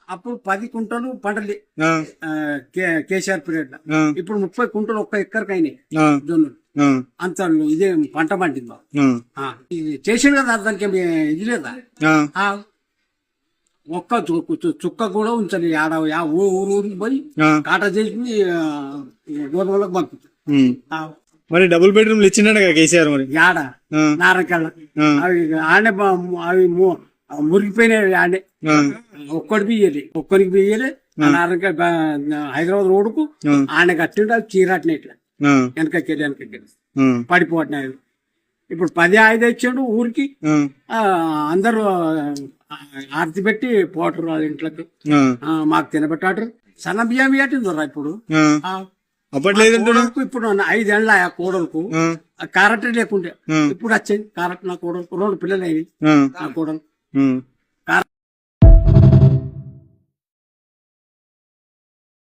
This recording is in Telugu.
అప్పుడు 10 కుంటలు పంటలు ఆ, కేసీఆర్ పీరియడ్ లో. ఆ, ఇప్పుడు 30 కుంటలు ఒక్క ఎక్కరికి అయినాయి ఆ, జొన్నలు. ఆ, అంత ఇదే పంట పండింది బాబు. ఆ, ఇది చేసిండు కదా దానికి ఏమి ఇది లేదా. ఆ, ఆ, ఒక్క చుక్క కూడా ఉంచండి ఆడ ఊరికి పోయి ఆ. కాటా చేసి గోధుమలకు పంపుతుంది. ఉమ్. మరి డబుల్ బెడ్రూమ్లు ఇచ్చిండ కేసీఆర్ మరి. యాడ ఆ, నారకళ్ళ ఆ, అవి ఆడే అవి మురిగిపోయినాయి ఆడే. ఆ, ఒక్కరికి బియ్యలే నారక హైదరాబాద్ రోడ్డుకు ఆ, ఆడ కట్టిండు అవి చీరాటిన ఇట్లా ఆ, వెనకకెళ్ళి ఆ, పడిపోతున్నాయి. ఇప్పుడు 10 ఇచ్చాడు ఊరికి. ఆ, అందరూ ఆర్తి పెట్టి పోటరు వాళ్ళ ఇంట్లోకి. ఆ, మాకు తినబెట్టాడు. సన్న బియ్యం ఇవ్వటిందిరా ఇప్పుడు. ఆ. ఆ, అప్పట్లో ఏదంటున్నా? కోడలకు ఇప్పుడు 5 ఏళ్ళ ఆ కోడలకు కారట్ లేకుండే. ఇప్పుడు వచ్చాయి కారట్. నా కోడలకు 2 పిల్లలు అయ్యి ఆ, నా కోడలు. ఆ.